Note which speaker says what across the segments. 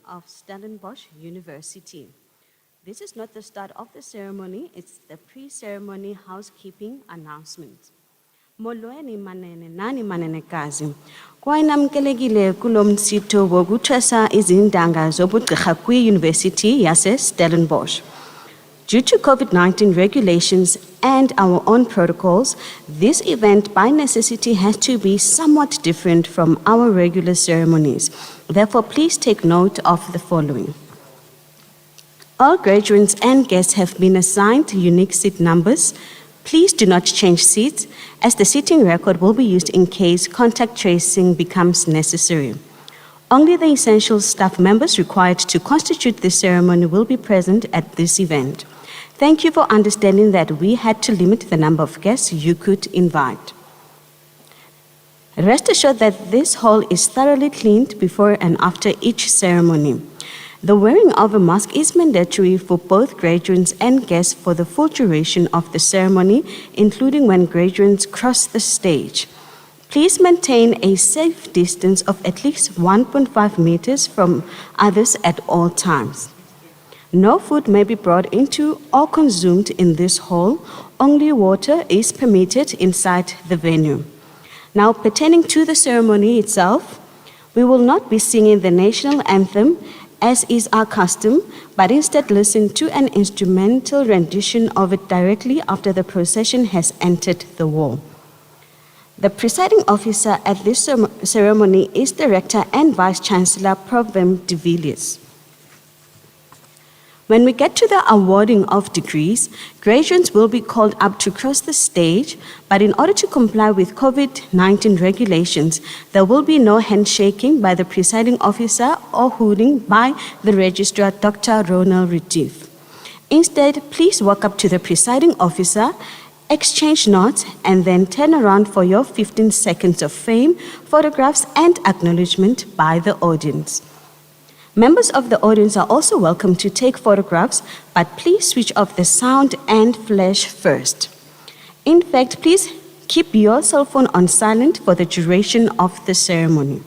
Speaker 1: of Stellenbosch University. This is not the start of the ceremony, it's the pre-ceremony housekeeping announcement. Molweni manene nani manenekazi. Kwayinamkelekile kulo msitho wokuthwesa izindanga zobugqirha kwi-University yase Stellenbosch. Due to COVID-19 regulations and our own protocols, this event by necessity has to be somewhat different from our regular ceremonies. Therefore, please take note of the following. All graduates and guests have been assigned unique seat numbers. Please do not change seats, as the seating record will be used in case contact tracing becomes necessary. Only the essential staff members required to constitute this ceremony will be present at this event. Thank you for understanding that we had to limit the number of guests you could invite. Rest assured that this hall is thoroughly cleaned before and after each ceremony. The wearing of a mask is mandatory for both graduates and guests for the full duration of the ceremony, including when graduates cross the stage. Please maintain a safe distance of at least 1.5 meters from others at all times. No food may be brought into or consumed in this hall. Only water is permitted inside the venue. Now, pertaining to the ceremony itself, we will not be singing the national anthem as is our custom, but instead listen to an instrumental rendition of it directly after the procession has entered the hall. The presiding officer at this ceremony is Director and Vice Chancellor Prof. de Villiers. When we get to the awarding of degrees, graduates will be called up to cross the stage, but in order to comply with COVID-19 regulations, there will be no handshaking by the presiding officer or holding by the registrar, Dr. Ronald Retief. Instead, please walk up to the presiding officer, exchange nods, and then turn around for your 15 seconds of fame, photographs, and acknowledgement by the audience. Members of the audience are also welcome to take photographs, but please switch off the sound and flash first. In fact, please keep your cell phone on silent for the duration of the ceremony.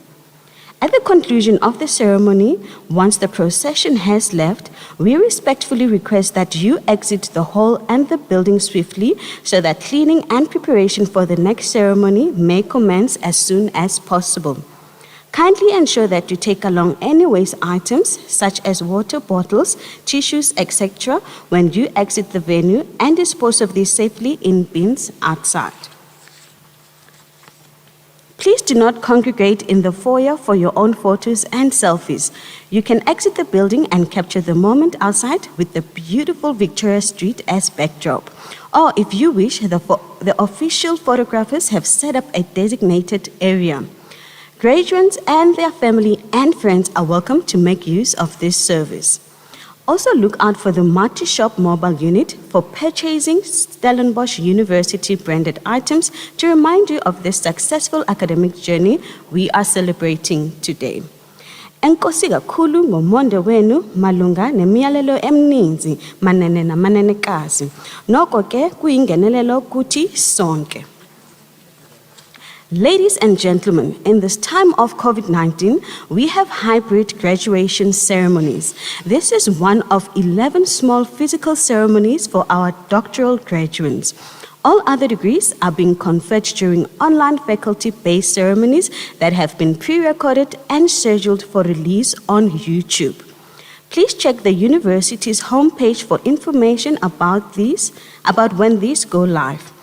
Speaker 1: At the conclusion of the ceremony, once the procession has left, we respectfully request that you exit the hall and the building swiftly so that cleaning and preparation for the next ceremony may commence as soon as possible. Kindly ensure that you take along any waste items such as water bottles, tissues, etc. when you exit the venue and dispose of these safely in bins outside. Please do not congregate in the foyer for your own photos and selfies. You can exit the building and capture the moment outside with the beautiful Victoria Street as backdrop. Or if you wish, the official photographers have set up a designated area. Graduates and their family and friends are welcome to make use of this service. Also look out for the multi-shop mobile unit for purchasing Stellenbosch University branded items to remind you of the successful academic journey we are celebrating today. Enkosi kakhulu ngomonde wenu malunga nemiyalelo emininzi manene namanenekazi. Noko ke kuyingenelelo kuthi sonke. Ladies and gentlemen, in this time of COVID-19, we have hybrid graduation ceremonies. This is one of 11 small physical ceremonies for our doctoral graduates. All other degrees are being conferred during online faculty-based ceremonies that have been pre-recorded and scheduled for release on YouTube. Please check the university's homepage for information about when these go live.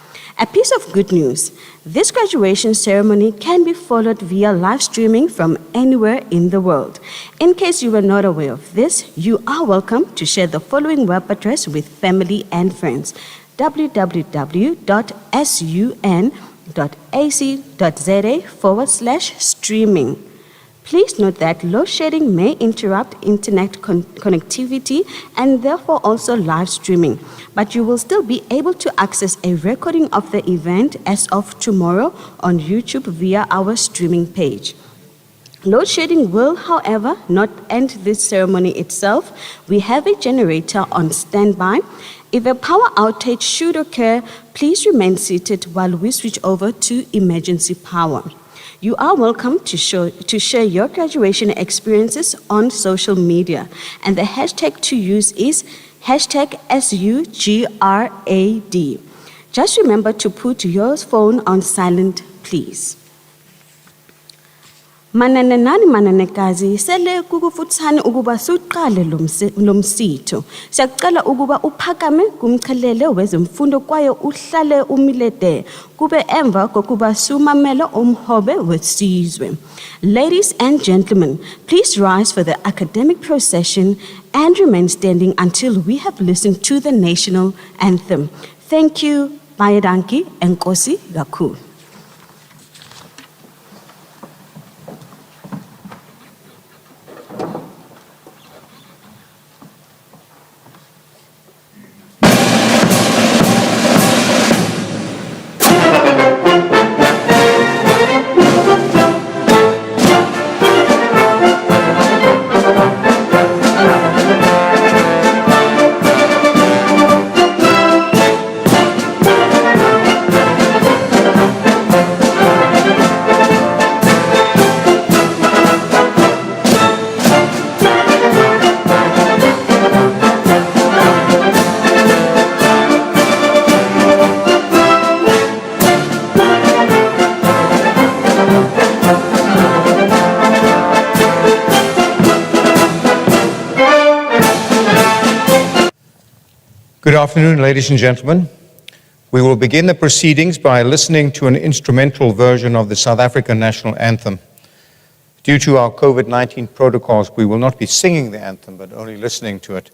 Speaker 1: A piece of good news, this graduation ceremony can be followed via live streaming from anywhere in the world. In case you were not aware of this, you are welcome to share the following web address with family and friends: www.sun.ac.za/streaming. Please note that load shedding may interrupt internet connectivity and therefore also live streaming, but you will still be able to access a recording of the event as of tomorrow on YouTube via our streaming page. Load shedding will, however, not end this ceremony itself. We have a generator on standby. If a power outage should occur, please remain seated while we switch over to emergency power. You are welcome to share your graduation experiences on social media, and the hashtag to use is hashtag SUGRAD. Just remember to put your phone on silent, please. Mananenani mananekazi, sele kukufuthane ukuba siqale lo msitho. Siyakucela ukuba uphakame kumchelele wezemfundo kwaye uhlale umilede kube emva kokuba sumamela umhobe wesizwe. Ladies and gentlemen, please rise for the academic procession and remain standing until we have listened to the national anthem. Thank you, Bayadanki and Kosi Gaku.
Speaker 2: Good afternoon, ladies and gentlemen. We will begin the proceedings by listening to an instrumental version of the South African national anthem. Due to our COVID-19 protocols, we will not be singing the anthem, but only listening to it.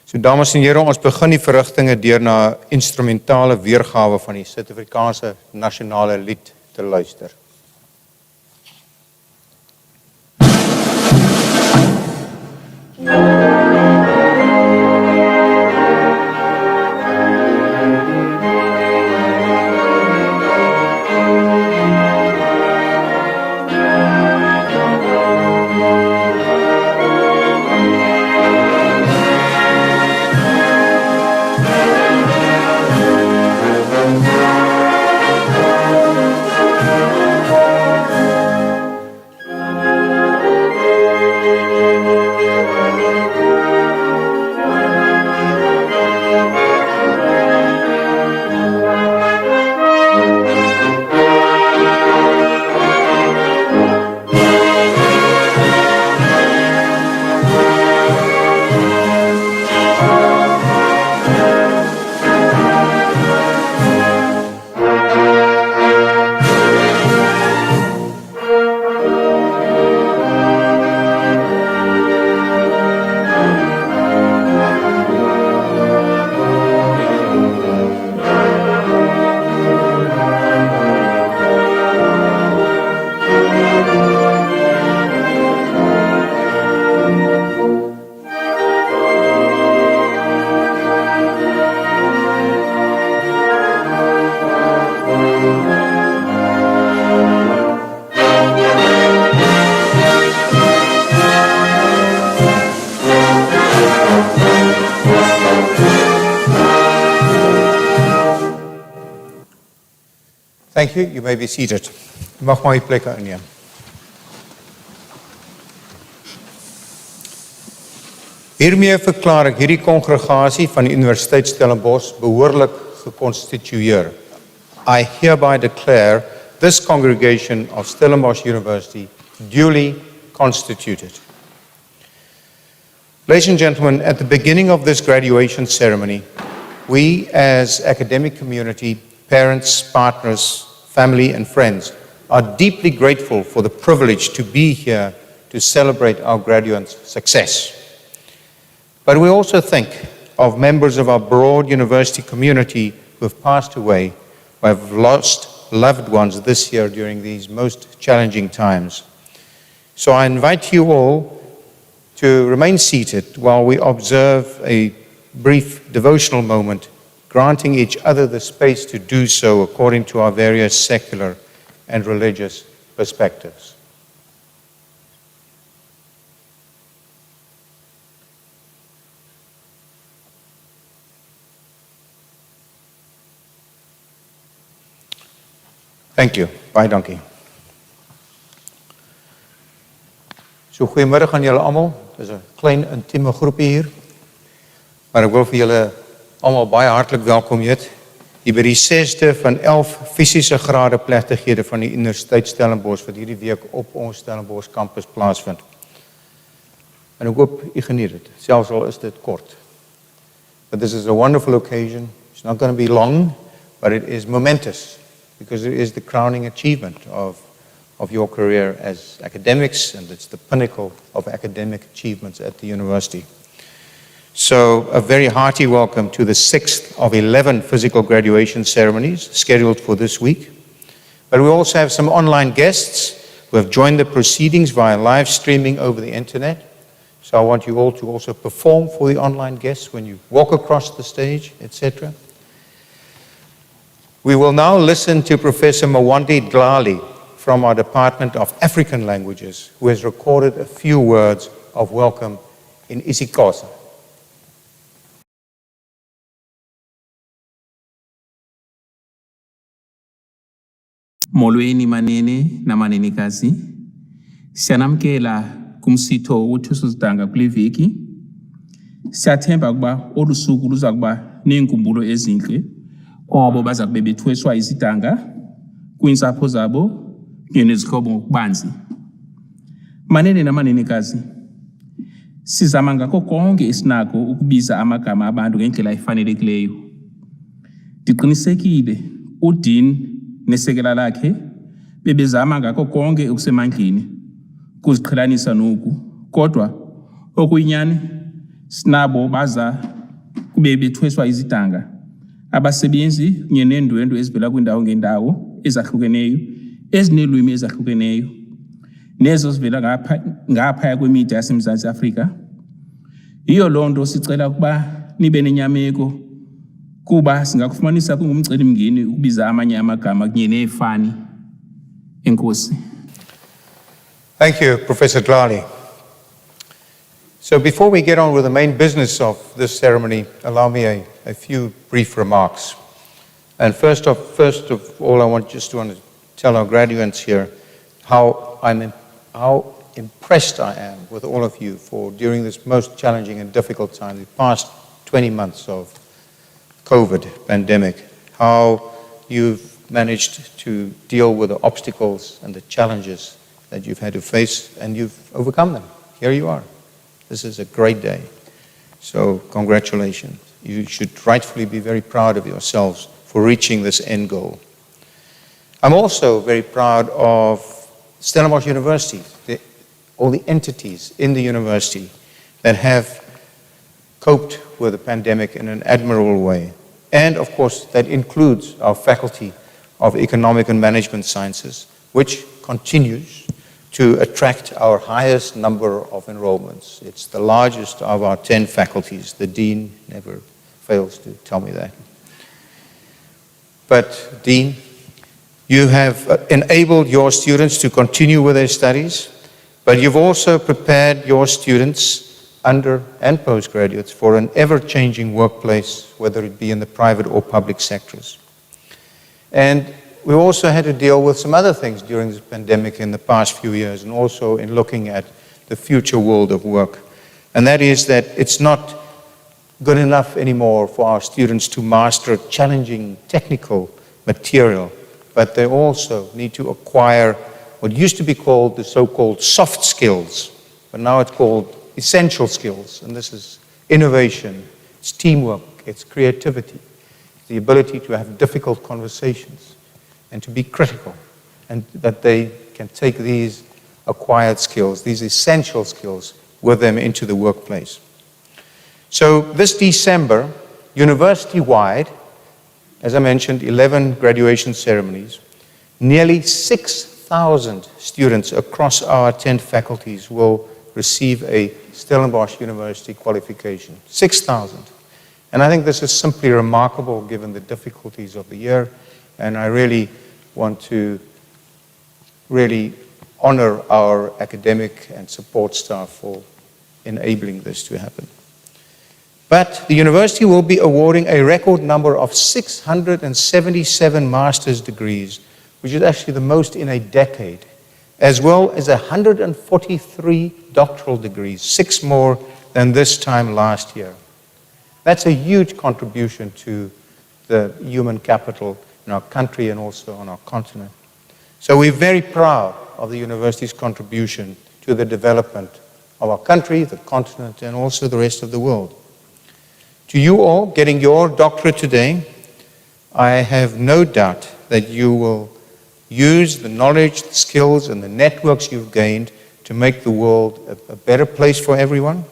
Speaker 2: So, dames en here, ons begin die verrigtinge deur na instrumentale weergawe van die Suid-Afrikaanse nasionale lied te luister. Thank you. You may be seated. Mag maar die plekke inneem. Hiermee verklaar ek hierdie kongregasie van die Universiteit Stellenbosch behoorlik geconstitueer. I hereby declare this congregation of Stellenbosch University duly constituted. Ladies and gentlemen, at the beginning of this graduation ceremony, we as academic community, parents, partners, family and friends are deeply grateful for the privilege to be here to celebrate our graduates' success. But we also think of members of our broad university community who have passed away, who have lost loved ones this year during these most challenging times. So I invite you all to remain seated while we observe a brief devotional moment, granting each other the space to do so according to our various secular and religious perspectives. Thank you. Baie dankie. So goeiemiddag aan julle almal. Dis 'n klein intieme groepie hier. Maar ek wil vir julle almal baie hartlik welkom heet hier by die 6de van 11 fisiese grade plegtighede van die Universiteit Stellenbosch wat hierdie week op ons Stellenbosch kampus plaasvind. En ek hoop u geniet dit, selfs al is dit kort. But this is a wonderful occasion. It's not going to be long, but it is momentous because it is the crowning achievement of your career as academics, and it's the pinnacle of academic achievements at the university. So a very hearty welcome to the 6th of 11 physical graduation ceremonies scheduled for this week. But we also have some online guests who have joined the proceedings via live streaming over the internet. So I want you all to also perform for the online guests when you walk across the stage, etc. We will now listen to Professor Mwandi Dlali from our Department of African Languages, who has recorded a few words of welcome in isiXhosa.
Speaker 3: Molweni manene na manenekazi, siyanamkela kumsitho wothusuzidanga kule veki. Siyathemba ukuba olu suku luza kuba neenkumbulo ezintle kwabo baza kube bethweswa izidanga kwiintsapho zabo kunye nezihlobo ngokubanzi. Manene na manenekazi, sizama ngako konke isinako ukubiza amagama abantu ngendlela efanelekileyo. Ndiqinisekile uDean nesekela lakhe bebezama ngako konke okusemandleni ukuziqhelanisa noku, kodwa okuyinyani sinabo baza kube bethweswa izidanga, abasebenzi kunye neendwendwe ezivela kwindawo ngendawo ezahlukeneyo ezineelwimi ezahlukeneyo nezo zivela ngaphaya kwemida yaseMzantsi Afrika. Yiyo loo nto sicela ukuba nibe nenyameko kuba singakufumanisa kungumcelimngeni ukubiza amanye amagama kunye neefani. Enkosi.
Speaker 2: Thank you, Professor Dlali. So before we get on with the main business of this ceremony, allow me a few brief remarks. And first of all, I want to tell our graduates here how impressed I am with all of you for during this most challenging and difficult time, the past 20 months of COVID pandemic, how you've managed to deal with the obstacles and the challenges that you've had to face, and you've overcome them. Here you are. This is a great day. So congratulations. You should rightfully be very proud of yourselves for reaching this end goal. I'm also very proud of Stellenbosch University, all the entities in the university that have coped with the pandemic in an admirable way. And of course, that includes our Faculty of Economic and Management Sciences, which continues to attract our highest number of enrollments. It's the largest of our 10 faculties. The Dean never fails to tell me that. But Dean, you have enabled your students to continue with their studies, but you've also prepared your students, under and postgraduates, for an ever-changing workplace, whether it be in the private or public sectors. And we also had to deal with some other things during this pandemic in the past few years, and also in looking at the future world of work. And that is that it's not good enough anymore for our students to master challenging technical material, but they also need to acquire what used to be called the so-called soft skills, but now it's called essential skills. And this is innovation, it's teamwork, it's creativity, the ability to have difficult conversations and to be critical, and that they can take these acquired skills, these essential skills, with them into the workplace. So this December, university-wide, as I mentioned, 11 graduation ceremonies, nearly 6,000 students across our 10 faculties will receive a Stellenbosch University qualification. 6,000. And I think this is simply remarkable given the difficulties of the year, and I really want to honor our academic and support staff for enabling this to happen. But the university will be awarding a record number of 677 master's degrees, which is actually the most in a decade. as well as 143 doctoral degrees, 6 more than this time last year. That's a huge contribution to the human capital in our country and also on our continent. So we're very proud of the university's contribution to the development of our country, the continent, and also the rest of the world. To you all getting your doctorate today, I have no doubt that you will use the knowledge, the skills, and the networks you've gained to make the world a better place for everyone.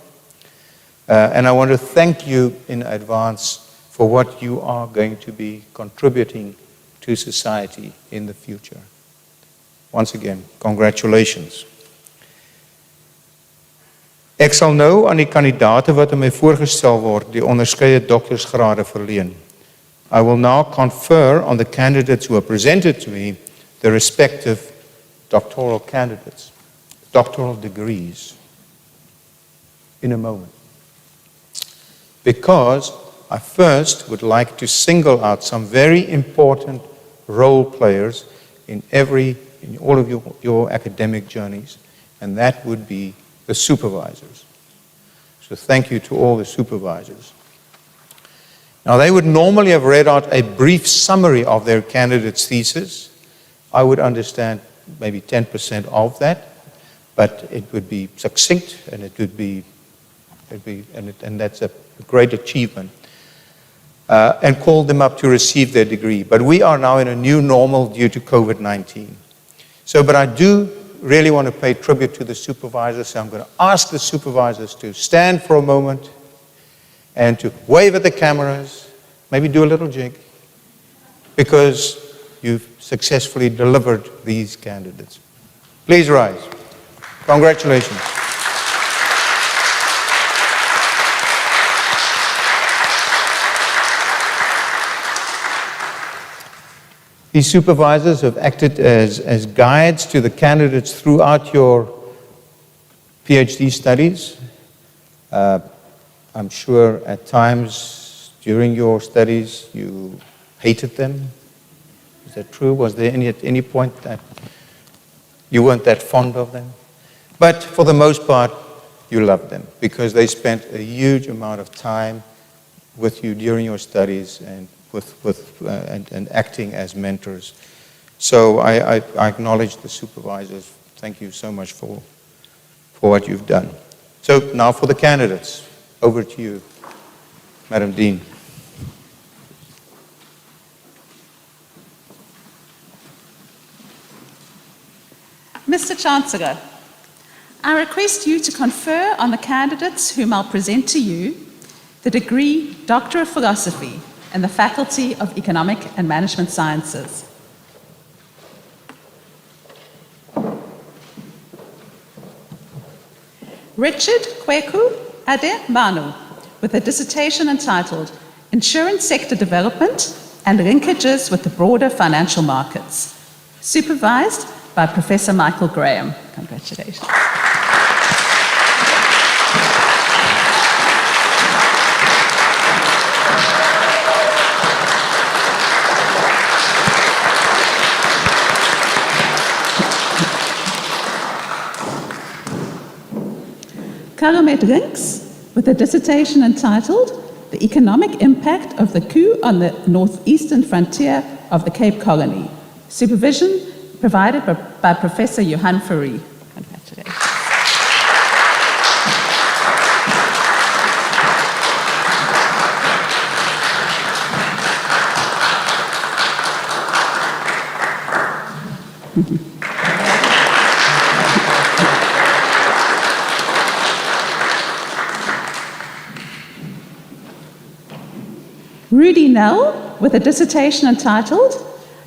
Speaker 2: And I want to thank you in advance for what you are going to be contributing to society in the future. Once again, congratulations. Ek sal nou aan die kandidate wat aan my voorgestel word, die onderskeie doktorsgrade verleen. I will now confer on the candidates who are presented to me the respective doctoral candidates, doctoral degrees, in a moment. Because I first would like to single out some very important role players in all of your academic journeys, and that would be the supervisors. So thank you to all the supervisors. Now, they would normally have read out a brief summary of their candidate's thesis. I would understand maybe 10% of that, but it would be succinct, and and that's a great achievement. And call them up to receive their degree. But we are now in a new normal due to COVID-19. But I do really want to pay tribute to the supervisors, so I'm going to ask the supervisors to stand for a moment and to wave at the cameras, maybe do a little jig, because you've successfully delivered these candidates. Please rise. Congratulations. These supervisors have acted as guides to the candidates throughout your PhD studies. I'm sure at times during your studies you hated them. Is that true? Was there at any point that you weren't that fond of them? But for the most part, you loved them because they spent a huge amount of time with you during your studies and and acting as mentors. So I acknowledge the supervisors. Thank you so much for what you've done. So now for the candidates. Over to you, Madam Dean.
Speaker 4: Mr. Chancellor, I request you to confer on the candidates whom I'll present to you the degree Doctor of Philosophy in the Faculty of Economic and Management Sciences. Richard Kweku Ade Manu, with a dissertation entitled Insurance Sector Development and Linkages with the Broader Financial Markets, supervised by Professor Michael Graham. Congratulations. Karamet Rinks, with a dissertation entitled The Economic Impact of the Coup on the Northeastern Frontier of the Cape Colony, supervision provided by Professor Johan Fourie. Congratulations. Rudy Nell, with a dissertation entitled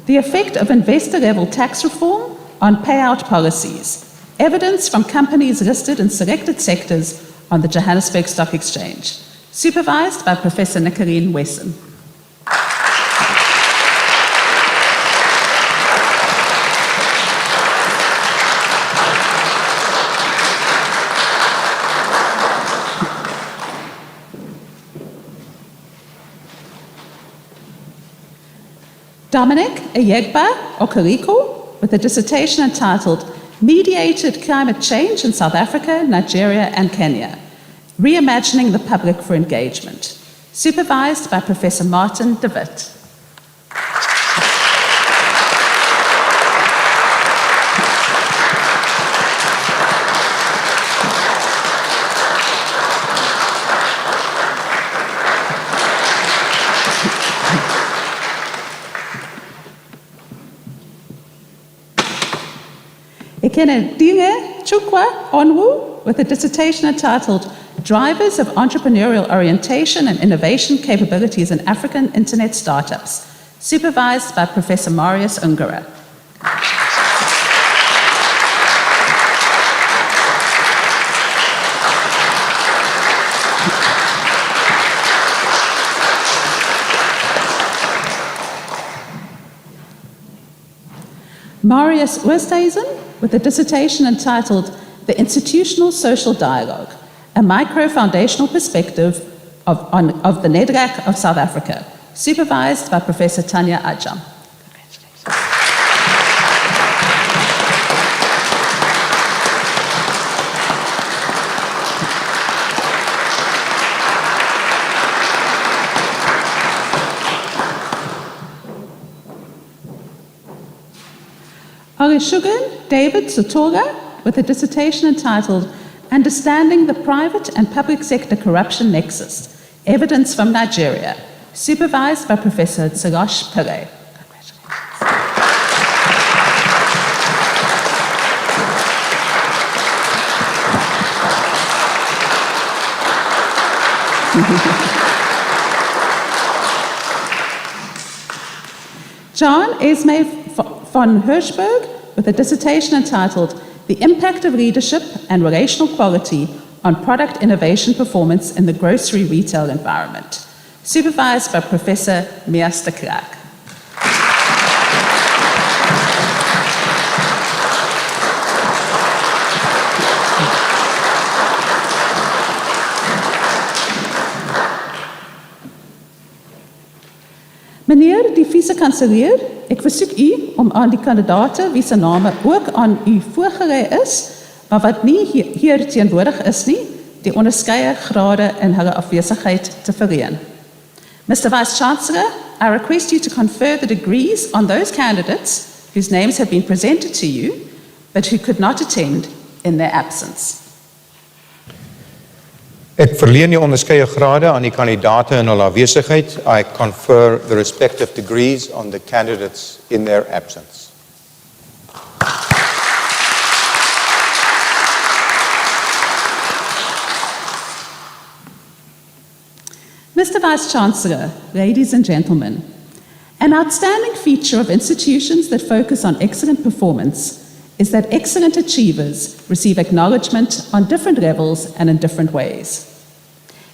Speaker 4: The Effect of Investor-Level Tax Reform on Payout Policies, Evidence from Companies Listed in Selected Sectors on the Johannesburg Stock Exchange, supervised by Professor Nicoline Wesson. Dominic Ayegba Okariko, with a dissertation entitled Mediated Climate Change in South Africa, Nigeria, and Kenya, Reimagining the Public for Engagement, supervised by Professor Martin de Wit. Ekene Dinge Chukwa Onwu with a dissertation entitled Drivers of Entrepreneurial Orientation and Innovation Capabilities in African Internet Startups, supervised by Professor Marius Ungara. Marius Oosthuizen with a dissertation entitled The Institutional Social Dialogue, a Micro-Foundational Perspective of the NEDRAC of South Africa, supervised by Professor Tanya Ajam. Orishugan David Sotoga with a dissertation entitled Understanding the Private and Public Sector Corruption Nexus, Evidence from Nigeria, supervised by Professor Tsegosh Pillay. John Esme von Hirschberg with a dissertation entitled The Impact of Leadership and Relational Quality on Product Innovation Performance in the Grocery Retail Environment, supervised by Professor Mias de Klerk. Meneer die vice-kanselier, ek versoek u om aan die kandidate wie se name ook aan u voorgelê is, maar wat nie hier teenwoordig is nie, die onderskeie grade in hulle afwesigheid te verleen. Mr. Vice-Chancellor, I request you to confer the degrees on those candidates whose names have been presented to you, but who could not attend in their absence.
Speaker 2: Ek verleen die onderskeie grade aan die kandidate in hulle afwesigheid. I confer the respective degrees on the candidates in their absence.
Speaker 4: Mr. Vice-Chancellor, ladies and gentlemen, an outstanding feature of institutions that focus on excellent performance is that excellent achievers receive acknowledgement on different levels and in different ways.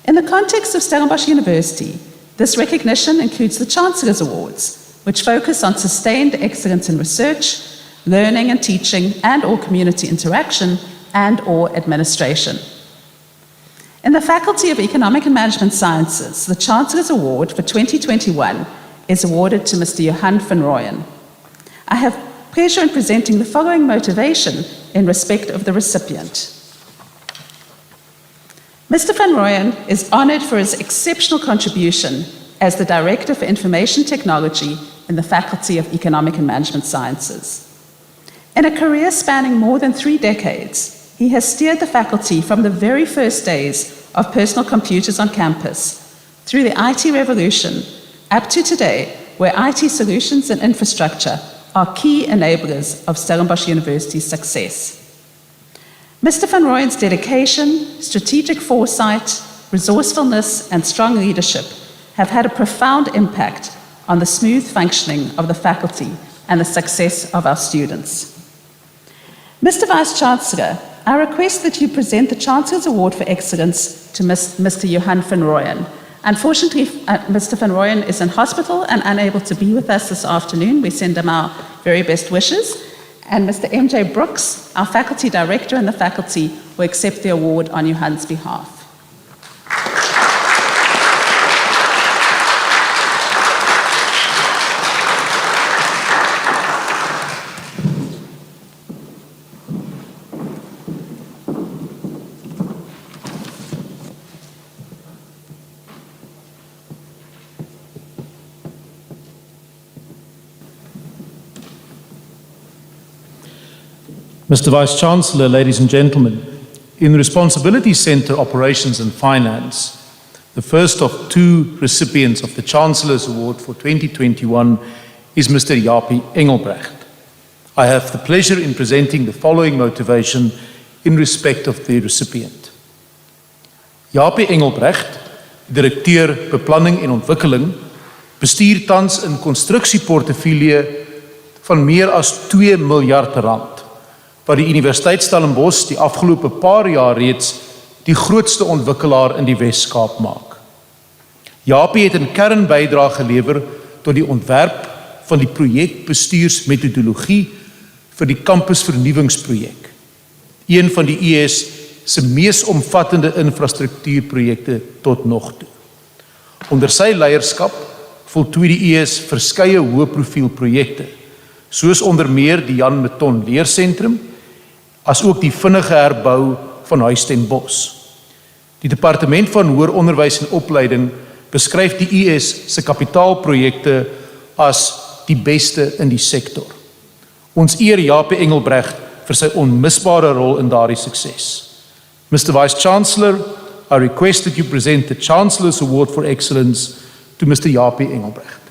Speaker 4: In the context of Stellenbosch University, this recognition includes the Chancellor's Awards, which focus on sustained excellence in research, learning and teaching, and/or community interaction, and/or administration. In the Faculty of Economic and Management Sciences, the Chancellor's Award for 2021 is awarded to Mr. Johan van Rooyen. I have pleasure in presenting the following motivation in respect of the recipient. Mr. van Rooyen is honored for his exceptional contribution as the Director for Information Technology in the Faculty of Economic and Management Sciences. In a career spanning more than 3 decades, he has steered the faculty from the very first days of personal computers on campus through the IT revolution up to today, where IT solutions and infrastructure are key enablers of Stellenbosch University's success. Mr. van Rooyen's dedication, strategic foresight, resourcefulness, and strong leadership have had a profound impact on the smooth functioning of the faculty and the success of our students. Mr. Vice-Chancellor, I request that you present the Chancellor's Award for Excellence to Mr. Johan van Rooyen. Unfortunately, Mr. van Rooyen is in hospital and unable to be with us this afternoon. We send him our very best wishes. And Mr. M.J. Brooks, our faculty director in the faculty, will accept the award on Johan's behalf.
Speaker 5: Mr. Vice-Chancellor, ladies and gentlemen, in the Responsibility Centre Operations and Finance, the first of two recipients of the Chancellor's Award for 2021 is Mr. Jaapie Engelbrecht. I have the pleasure in presenting the following motivation in respect of the recipient. Jaapie Engelbrecht, Directeur Beplanning en Ontwikkeling, bestuur tans 'n konstruksieportefeulje van meer as 2 miljard rand, wat die Universiteit Stellenbosch die afgelope paar jaar reeds die grootste ontwikkelaar in die Wes-Kaap maak. Jaapie het 'n kernbydrae gelewer tot die ontwerp van die projekbestuursmetodologie vir die kampusvernuwingsprojek, een van die IES se mees omvattende infrastruktuurprojekte tot nog toe. Onder sy leierskap voltooi die IES verskeie hoë profiel projekte, soos onder meer die Jan Meton Leersentrum, as ook die vinnige herbou van Huis ten Bosch. Die Departement van Hoër Onderwys en Opleiding beskryf die IES se kapitaalprojekte as die beste in die sektor. Ons eer Jaapie Engelbrecht vir sy onmisbare rol in daardie sukses. Mr. Vice-Chancellor, I request that you present the Chancellor's Award for Excellence to Mr. Jaapie Engelbrecht.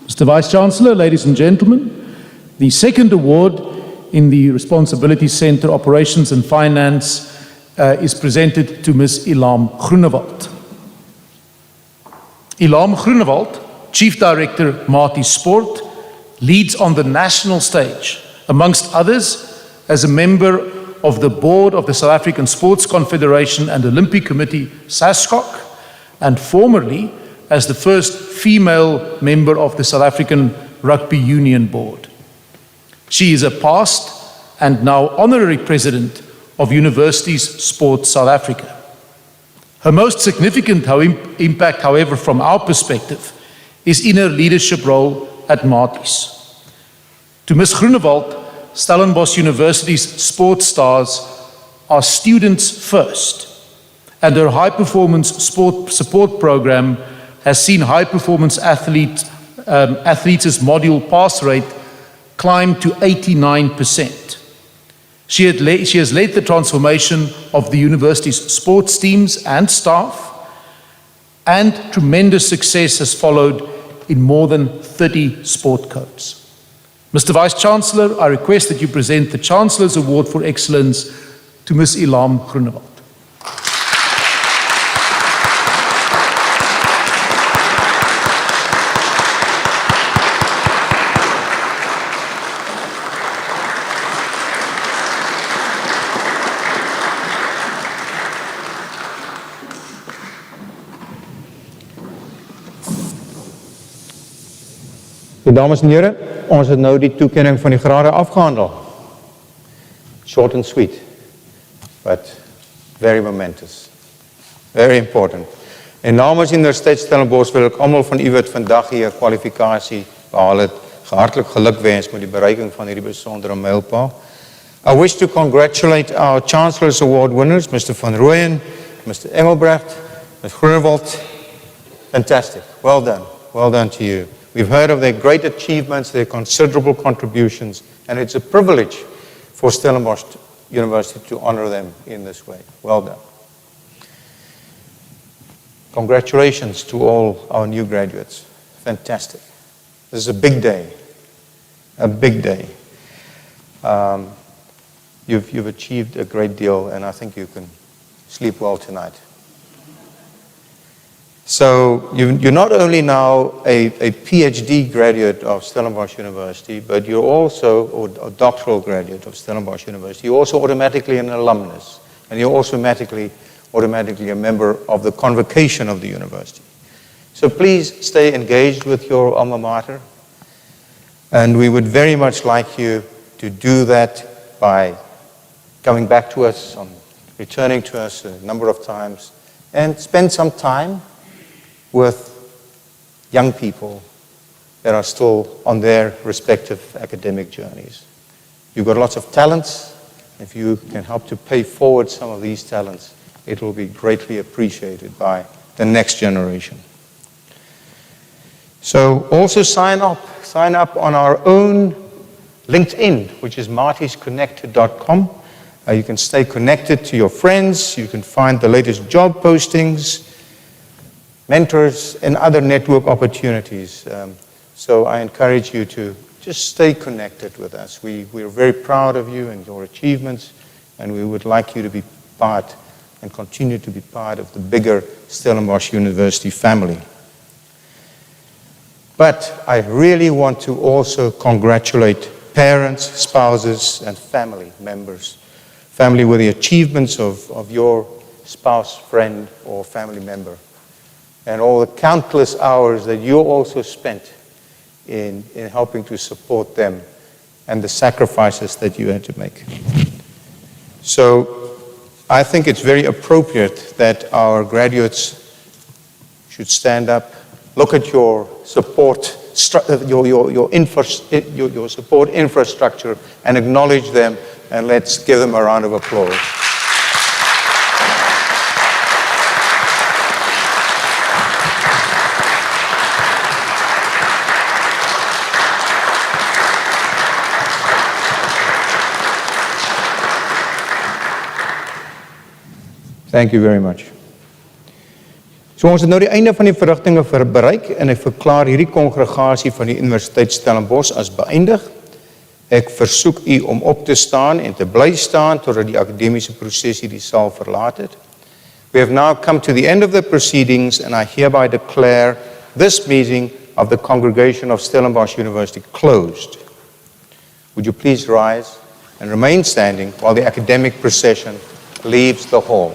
Speaker 5: Mr. Vice-Chancellor, ladies and gentlemen, the second award in the Responsibility Centre Operations and Finance is presented to Ms. Ilham Groenewald. Ilham Groenewald, Chief Director, Mati Sport, leads on the national stage, amongst others, as a member of the board of the South African Sports Confederation and Olympic Committee, SASCOC, and formerly as the first female member of the South African Rugby Union Board. She is a past and now honorary president of Universities Sport South Africa. Her most significant impact, however, from our perspective, is in her leadership role at Maties. To Ms. Groenewald, Stellenbosch University's sports stars are students first, and her high-performance sport support program has seen high-performance athletes' module pass rate climb to 89%. She has led the transformation of the university's sports teams and staff, and tremendous success has followed in more than 30 sport codes. Mr. Vice-Chancellor, I request that you present the Chancellor's Award for Excellence to Ms. Ilham Groenewald.
Speaker 2: Dames en heren, ons het nou die toekenning van die grade afgehandel. Short and sweet, but very momentous, very important. En namens die Universiteit Stellenbosch wil ek almal van u wat vandag hier kwalifikasie behaal het, hartlik gelukwens met die bereiking van hierdie besondere mylpaal. I wish to congratulate our Chancellor's Award winners, Mr. van Rooyen, Mr. Engelbrecht, Ms. Groenewald. Fantastic, well done to you. We've heard of their great achievements, their considerable contributions, and it's a privilege for Stellenbosch University to honor them in this way. Well done. Congratulations to all our new graduates. Fantastic. This is a big day. A big day. You've achieved a great deal, and I think you can sleep well tonight. So you're not only now a PhD graduate of Stellenbosch University, but you're also a doctoral graduate of Stellenbosch University. You're also automatically an alumnus, and you're also automatically a member of the convocation of the university. So please stay engaged with your alma mater, and we would very much like you to do that by coming back to us, returning to us a number of times, and spend some time with young people that are still on their respective academic journeys. You've got lots of talents, If you can help to pay forward some of these talents, it will be greatly appreciated by the next generation. So also sign up on our own LinkedIn, which is martysconnected.com. You can stay connected to your friends. You can find the latest job postings, mentors, and other network opportunities. So I encourage you to just stay connected with us. We're very proud of you and your achievements, and we would like you to be part and continue to be part of the bigger Stellenbosch University family. But I really want to also congratulate parents, spouses, and family members. Family with the achievements of your spouse, friend, or family member. And all the countless hours that you also spent in helping to support them and the sacrifices that you had to make. So I think it's very appropriate that our graduates should stand up, look at your support, your support infrastructure, and acknowledge them, and let's give them a round of applause. Thank you very much. So ons het nou die einde van die verrigtinge bereik en ek verklaar hierdie kongregasie van die Universiteit Stellenbosch as beëindig. Ek versoek u om op te staan en te bly staan totdat die akademiese prosesie die saal verlaat het. We have now come to the end of the proceedings and I hereby declare this meeting of the congregation of Stellenbosch University closed. Would you please rise and remain standing while the academic procession leaves the hall.